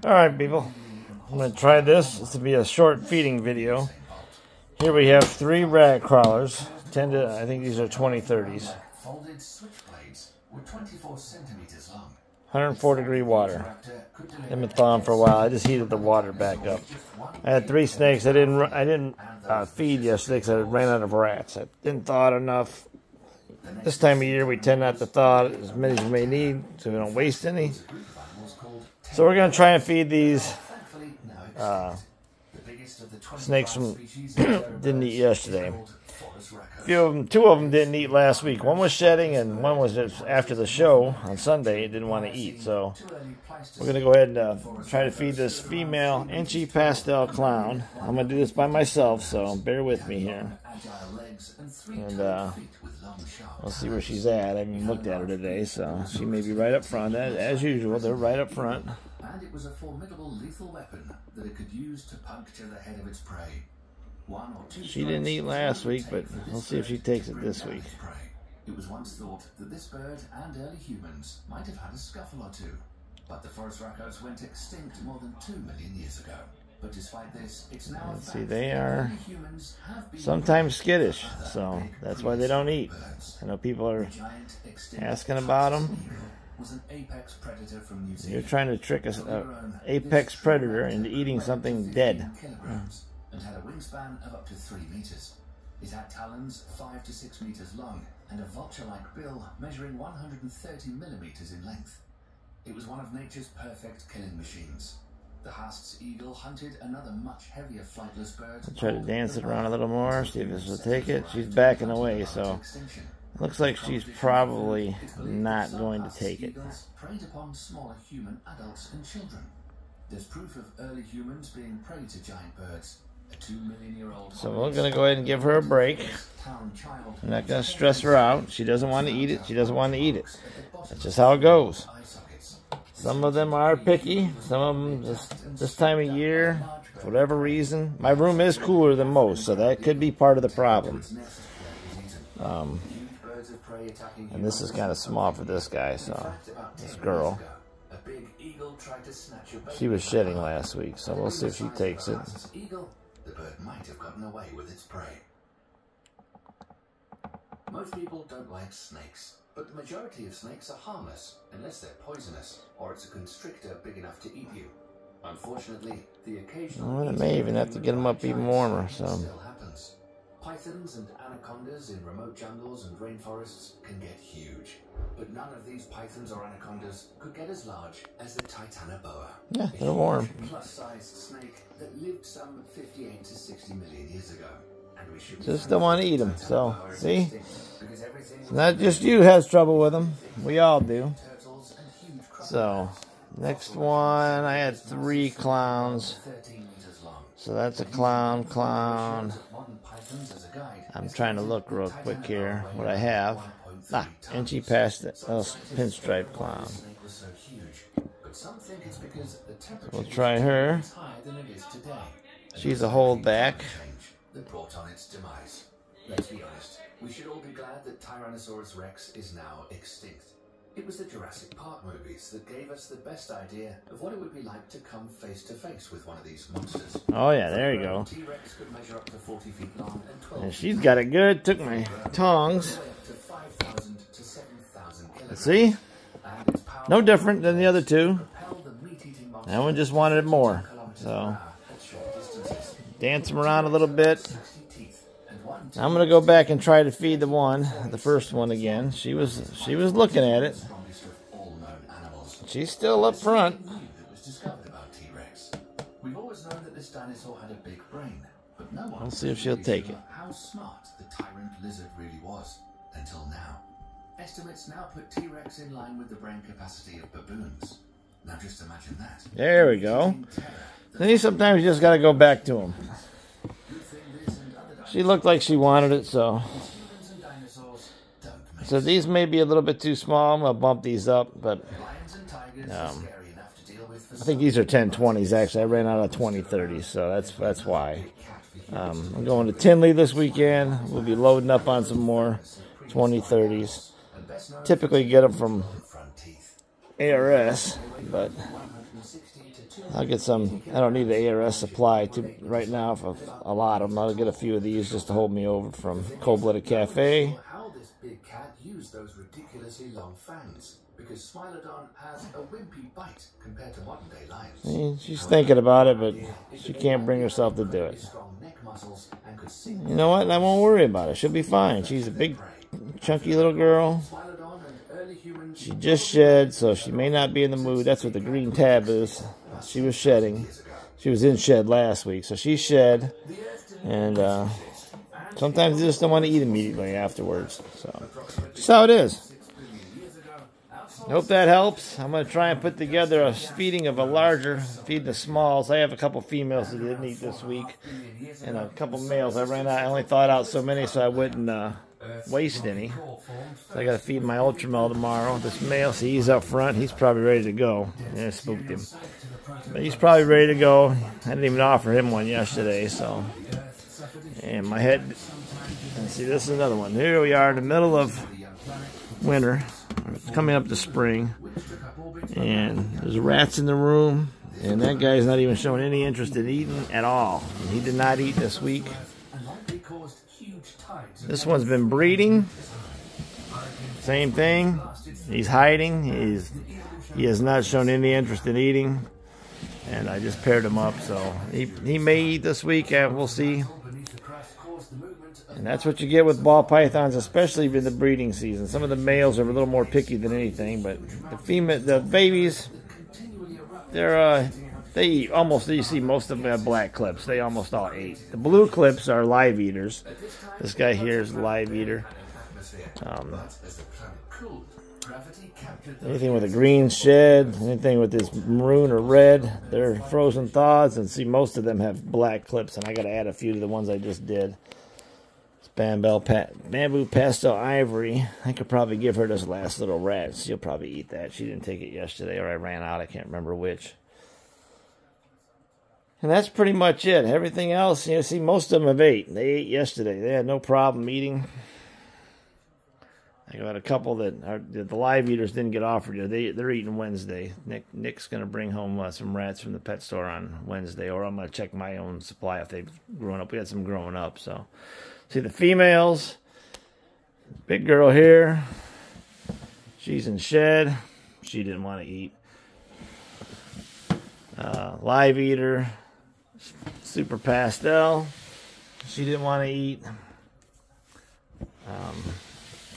Alright, people. I'm going to try this. This will be a short feeding video. Here we have 3 rat crawlers. I think these are 2030s. 104-degree water. They've been thawing for a while. I just heated the water back up. I had 3 snakes. I didn't feed yesterday because I ran out of rats. I didn't thaw it enough. This time of year we tend not to thaw as many as we may need so we don't waste any. So we're going to try and feed these snakes from didn't eat yesterday. Two of them didn't eat last week. One was shedding and one was just after the show on Sunday. It didn't want to eat. So we're going to go ahead and try to feed this female inchy pastel clown. I'm going to do this by myself, so bear with me here. And we'll see where she's at. I haven't looked at her today, so she may be right up front. As usual, they're right up front. And it was a formidable lethal weapon that it could use to puncture the head of its prey. She didn't eat last week, but we'll see if she takes it this week. It was once thought that this bird and early humans might have had a scuffle or two, but the forest raccoons went extinct more than 2 million years ago. But despite this, it's now let's see, they are sometimes skittish, so that's why they don't eat. I know people are asking about them. You're trying to trick an apex predator into eating something dead. And had a wingspan of up to 3 meters. It had talons 5 to 6 meters long and a vulture-like bill measuring 130 millimeters in length. It was one of nature's perfect killing machines. The Haast's eagle hunted another much heavier flightless bird. I'll try to dance it around a little more, see if this will take it. She's backing away, so it looks like she's probably not going to take it. Preyed upon smaller human adults and children. There's proof of early humans being prey to giant birds. So we're going to go ahead and give her a break. I'm not going to stress her out. She doesn't want to eat it. She doesn't want to eat it. That's just how it goes. Some of them are picky. Some of them, just this time of year, for whatever reason. My room is cooler than most, so that could be part of the problem. And this is kind of small for this guy, so this girl. She was shedding last week, so we'll see if she takes it. The bird might have gotten away with its prey. Most people don't like snakes, but the majority of snakes are harmless unless they're poisonous or it's a constrictor big enough to eat you. Unfortunately, the occasional it may even have to get them up even warmer. So still happens. Pythons and anacondas in remote jungles and rainforests can get huge, but none of these pythons or anacondas could get as large as the Titanoboa. Yeah, they're warm. Plus-sized snake that lived some 58 to 60 million years ago. And we should just don't want to eat them. So, see? It's not just you has trouble with them. We all do. So, next one, I had 3 clowns. So that's a clown. I'm trying to look real quick here what I have. Inchy pastel pinstripe clown. We'll try her. She's a holdback. Let's be honest, we should all be glad that Tyrannosaurus Rex is now extinct. It was the Jurassic Park movies that gave us the best idea of what it would be like to come face to face with one of these monsters. Oh yeah, there you go. T-Rex could measure up to 40 feet long and 12 and she's got it good. Took my tongs. See? No different than the other 2. That one just wanted it more. So dance them around a little bit. I'm gonna go back and try to feed the first one again. She was looking at it. She's still up front. We'll see if she'll take it. How smart the tyrant lizard really was until now. Estimates now put T-Rex in line with the brain capacity of baboons. Now just imagine that. There we go. See, sometimes you just gotta go back to them. She looked like she wanted it, so these may be a little bit too small. I'm going to bump these up, but I think these are 1020s, actually. I ran out of 2030s, so that's why. I'm going to Tinley this weekend. We'll be loading up on some more 2030s. Typically get them from ARS, but I'll get some. I don't need the ARS supply right now for a lot of them. I'll get a few of these just to hold me over from Cold-Blooded Cafe. How this big cat used those ridiculously long fangs, because Smilodon has a wimpy bite compared to modern day lions. She's thinking about it, but she can't bring herself to do it. You know what? I won't worry about it. She'll be fine. She's a big, chunky little girl. She just shed, so she may not be in the mood. That's what the green tab is. She was shedding. She was in shed last week, so she shed. And sometimes they just don't want to eat immediately afterwards. So just how it is. Hope that helps. I'm going to try and put together a feeding of a larger, feed the smalls. I have a couple females that didn't eat this week, and a couple males. I ran out. I only thawed out so many, so I wouldn't waste any. So I got to feed my Ultramel tomorrow. This male, see, he's up front. He's probably ready to go. Yeah, I spooked him. But he's probably ready to go. I didn't even offer him one yesterday, so. And my head, and see, this is another one. Here we are in the middle of winter. It's coming up to spring, and there's rats in the room, and that guy's not even showing any interest in eating at all. He did not eat this week. This one's been breeding. Same thing. He's hiding. He has not shown any interest in eating, and I just paired him up, so he may eat this week. We'll see. And that's what you get with ball pythons, especially in the breeding season. Some of the males are a little more picky than anything, but the babies, they eat almost. You see, most of them have black clips. They almost all ate. The blue clips are live eaters. This guy here is a live eater. Anything with a green shed, anything with this maroon or red, they're frozen thaws. And see, most of them have black clips, and I got to add a few to the ones I just did. Bamboo pastel ivory. I could probably give her this last little rat. She'll probably eat that. She didn't take it yesterday, or I ran out. I can't remember which. And that's pretty much it. Everything else, you know, see, most of them have ate. They ate yesterday. They had no problem eating. I got a couple that the live eaters didn't get offered yet. They're eating Wednesday. Nick's going to bring home some rats from the pet store on Wednesday, or I'm going to check my own supply if they've grown up. We had some growing up, so. See the females, big girl here, she's in shed, she didn't want to eat. Live eater, super pastel, she didn't want to eat.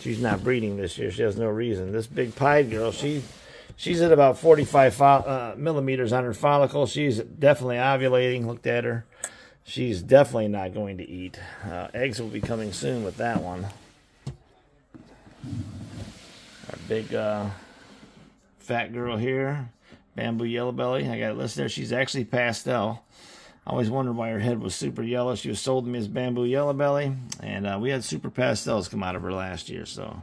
She's not breeding this year, she has no reason. This big pied girl, she's at about 45 millimeters on her follicle. She's definitely ovulating, looked at her. She's definitely not going to eat. Eggs will be coming soon with that one. Our big fat girl here, bamboo yellow belly. I got it listed there. She's actually pastel. I always wondered why her head was super yellow. She was sold to me as bamboo yellow belly, and we had super pastels come out of her last year, so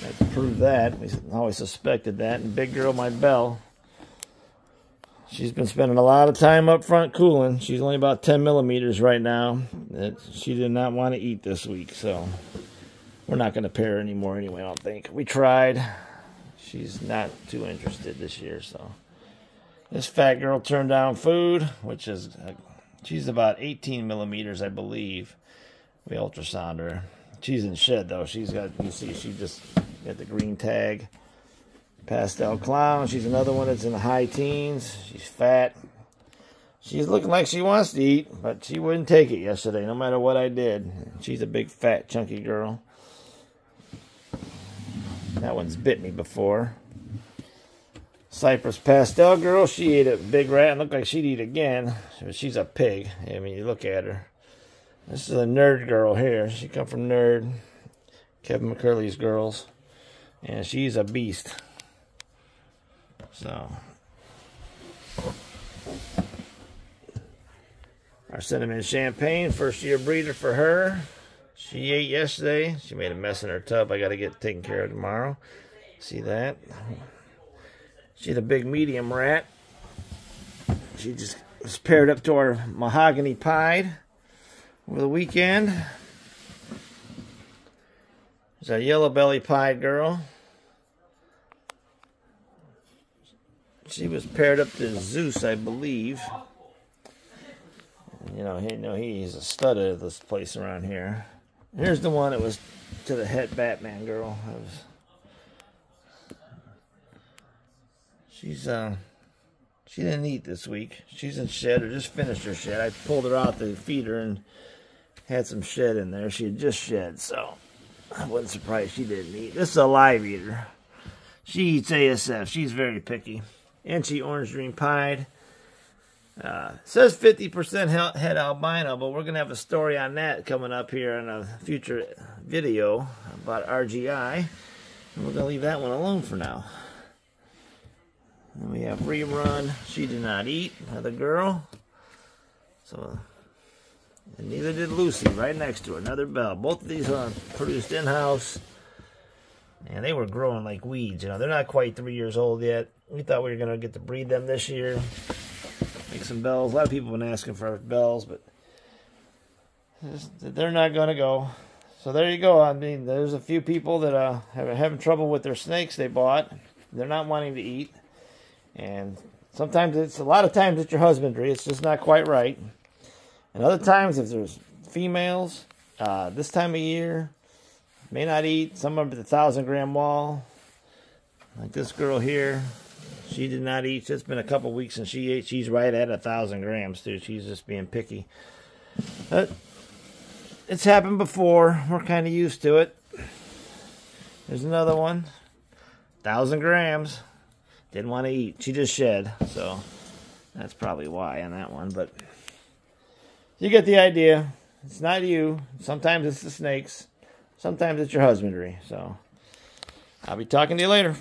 that proved that. We always suspected that. And big girl, my belle. She's been spending a lot of time up front cooling. She's only about 10 millimeters right now. She did not want to eat this week, so we're not going to pair her anymore anyway, I don't think. We tried. She's not too interested this year, so. This fat girl turned down food, which is, she's about 18 millimeters, I believe. We ultrasound her. She's in shed, though. She's got, you see, she just got the green tag. Pastel clown. She's another one that's in the high teens. She's fat. She's looking like she wants to eat, but she wouldn't take it yesterday, no matter what I did. She's a big, fat, chunky girl. That one's bit me before. Cypress pastel girl. She ate a big rat and looked like she'd eat again. She's a pig. I mean, you look at her. This is a nerd girl here. She come from Nerd. Kevin McCurley's girls. And she's a beast. So, our cinnamon champagne, first year breeder for her. She ate yesterday. She made a mess in her tub. I got to get taken care of tomorrow. See that? She's a big medium rat. She just was paired up to our mahogany pied over the weekend. There's a yellow belly pied girl. She was paired up to Zeus, I believe. You know, he's a stud of this place around here. Here's the one that was to the het Batman girl. She didn't eat this week. She's in shed, or just finished her shed. I pulled her out to feed her and had some shed in there. She had just shed, so I wasn't surprised she didn't eat. This is a live eater. She eats ASF. She's very picky. And she orange dream pied. Says 50% het albino, but we're going to have a story on that coming up here in a future video about RGI. And we're going to leave that one alone for now. And we have Rerun. She did not eat. Another girl. So, and neither did Lucy, right next to her. Another bell. Both of these are produced in-house. And they were growing like weeds. You know, they're not quite 3 years old yet. We thought we were going to get to breed them this year. Make some bells. A lot of people have been asking for bells, but they're not going to go. So there you go. I mean, there's a few people that are having trouble with their snakes they bought. They're not wanting to eat. And sometimes a lot of times it's your husbandry. It's just not quite right. And other times if there's females, this time of year, may not eat. Some of them at the 1,000-gram wall. Like this girl here. She did not eat. It's been a couple weeks since she ate. She's right at 1,000 grams, too. She's just being picky. But it's happened before. We're kind of used to it. There's another one. 1,000 grams. Didn't want to eat. She just shed. So that's probably why on that one. But you get the idea. It's not you. Sometimes it's the snakes. Sometimes it's your husbandry. So I'll be talking to you later.